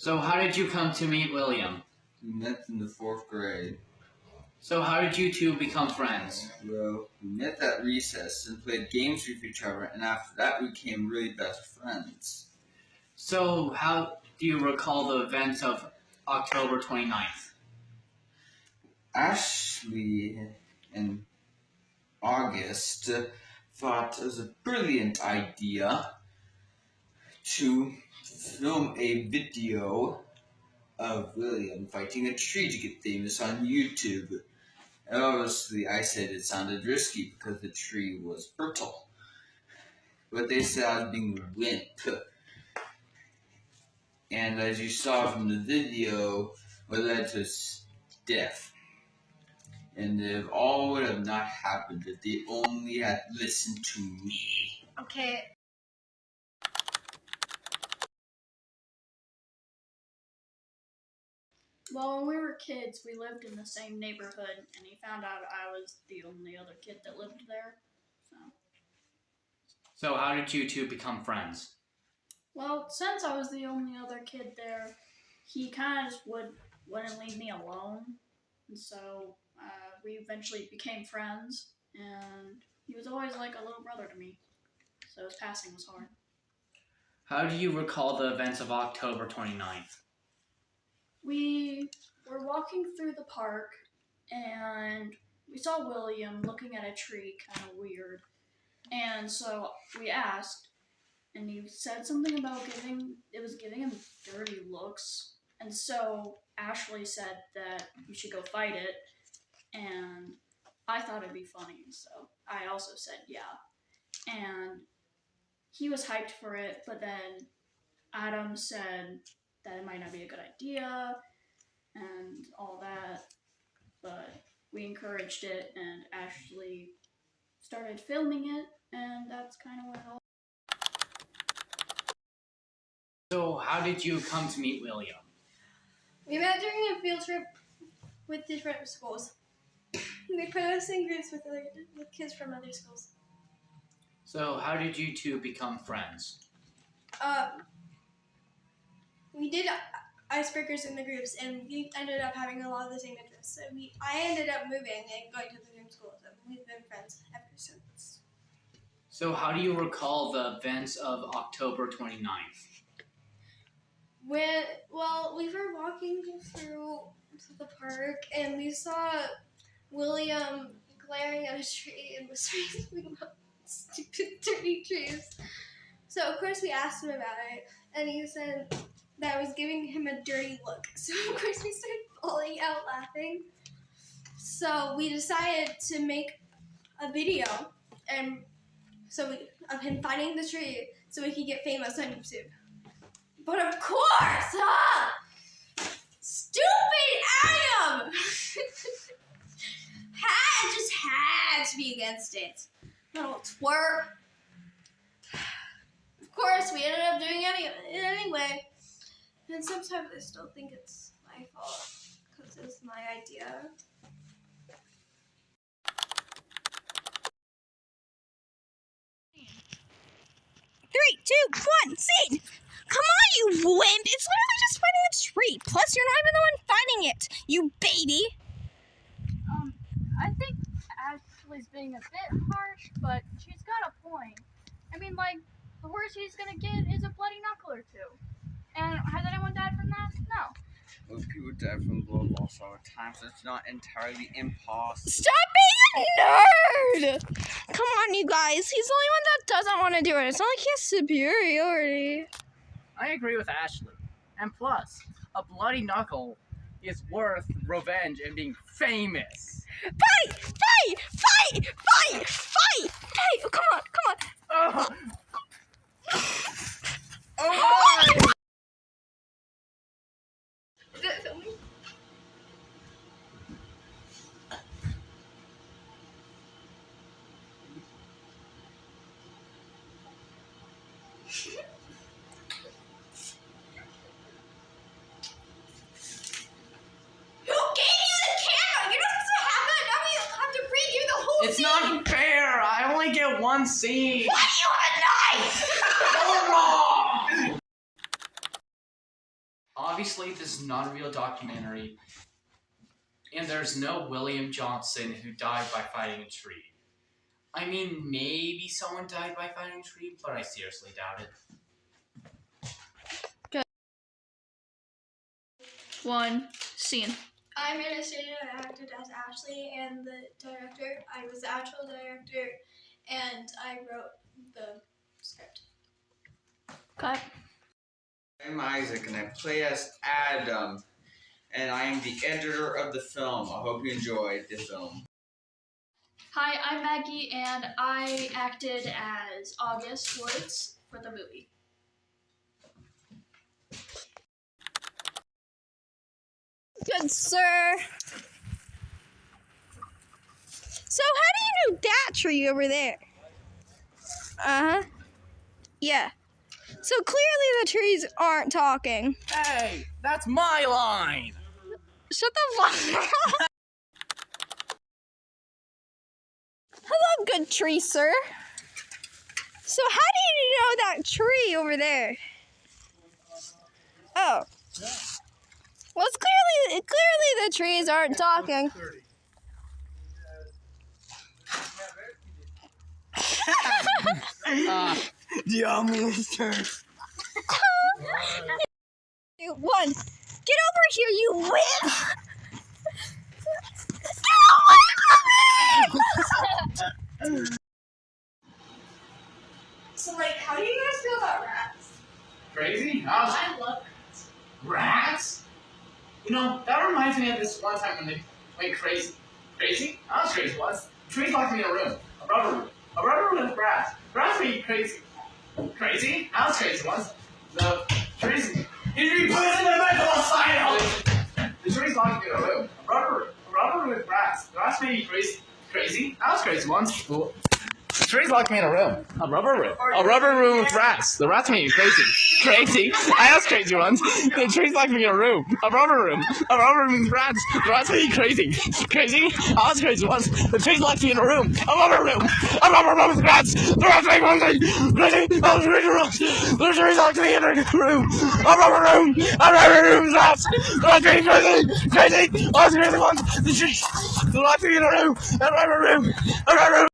So how did you come to meet William? We met in the 4th grade. So how did you two become friends? Well, we met at recess and played games with each other, and after that we became really best friends. So how do you recall the events of October 29th? Ashley and August thought it was a brilliant idea to film a video of William fighting a tree to get famous on YouTube. And obviously, I said it sounded risky because the tree was brittle. But they said I was being a wimp. And as you saw from the video, what led to his death. And if all would have not happened if they only had listened to me. Okay. Well, when we were kids, we lived in the same neighborhood, and he found out I was the only other kid that lived there. So how did you two become friends? Well, since I was the only other kid there, he kind of just wouldn't leave me alone, and so we eventually became friends. And he was always like a little brother to me, so his passing was hard. How do you recall the events of October 29th? We were walking through the park, and we saw William looking at a tree, kind of weird. And so we asked, and he said something about giving him dirty looks. And so Ashley said that you should go fight it, and I thought it'd be funny, so I also said yeah. And he was hyped for it, but then Adam said that it might not be a good idea and all that, but we encouraged it, and Ashley started filming it, and that's kind of what it all. So how did you come to meet William? We met during a field trip with different schools. They put us in groups with kids from other schools. So how did you two become friends? We did icebreakers in the groups, and we ended up having a lot of the same interests. So I ended up moving and going to the same schools, and we've been friends ever since. So how do you recall the events of October 29th? We were walking through the park, and we saw William glaring at a tree and whispering something about stupid dirty trees. So of course we asked him about it, and he said that I was giving him a dirty look. So of course we started falling out laughing. So we decided to make a video of him fighting the tree so we could get famous on YouTube. But of course, stupid Adam had to be against it. Little twerp. Of course, we ended up doing it anyway. And sometimes I still think it's my fault because it's my idea. 3, 2, 1, scene! Come on, you wimp! It's literally just fighting a tree. Plus, you're not even the one fighting it, you baby! I think Ashley's being a bit harsh, but she's got a point. I mean, like, the worst he's gonna get is a bloody knuckle or two. And has anyone died from that? No. Most people die from blood loss all the time, so it's not entirely impossible. Stop being a nerd! Come on, you guys. He's the only one that doesn't want to do it. It's not like he has superiority. I agree with Ashley. And plus, a bloody knuckle is worth revenge and being famous. Fight! Fight! Fight! Fight! Fight! Fight! Oh, come on! Come on! Oh my! Is that filming? It's not fair! I only get one scene! Why do you have a knife? Obviously, obviously this is not a real documentary, and there's no William Johnson who died by fighting a tree. I mean, maybe someone died by fighting a tree, but I seriously doubt it. One scene. I'm Anastasia. I acted as Ashley, and the director. I was the actual director, and I wrote the script. Okay. I'm Isaac, and I play as Adam, and I am the editor of the film. I hope you enjoyed the film. Hi, I'm Maggie, and I acted as August Woods for the movie. Good sir. So how do you know that tree over there? Uh-huh. Yeah. So clearly the trees aren't talking. Hey, that's my line! Shut the fuck up. Hello, good tree, sir. So how do you know that tree over there? Oh. Well, it's clearly the trees aren't talking. Do you want me to turn? 2, 1. Get over here, you wimp! Get away from me! So, like, how do you guys feel about rats? Crazy? I love Rats? You know, that reminds me of this one time when they went crazy. Crazy? I was crazy once. Trees locked me in a room. A rubber room. A rubber room with rats. Rats made you crazy. Crazy? I was crazy once. The trees... You put it in the mental asylum! The trees locked me in a room. A rubber room with rats. The rats made you crazy. Crazy? I was crazy once. The trees locked me in a room. A rubber room. A rubber room with rats. The rats made me crazy. Crazy? I was crazy once. The trees locked me in a room. A rubber room. A rubber room with rats. The rats made me crazy. Crazy? I was crazy once. The trees locked me in a room. A rubber room. A rubber room with rats. The rats made me crazy. Crazy? I was crazy once. The trees locked me in a room. A rubber room. A rubber room with rats. The rats made me crazy. Crazy? I was crazy once. The trees locked me in a room. A rubber room. A rubber room.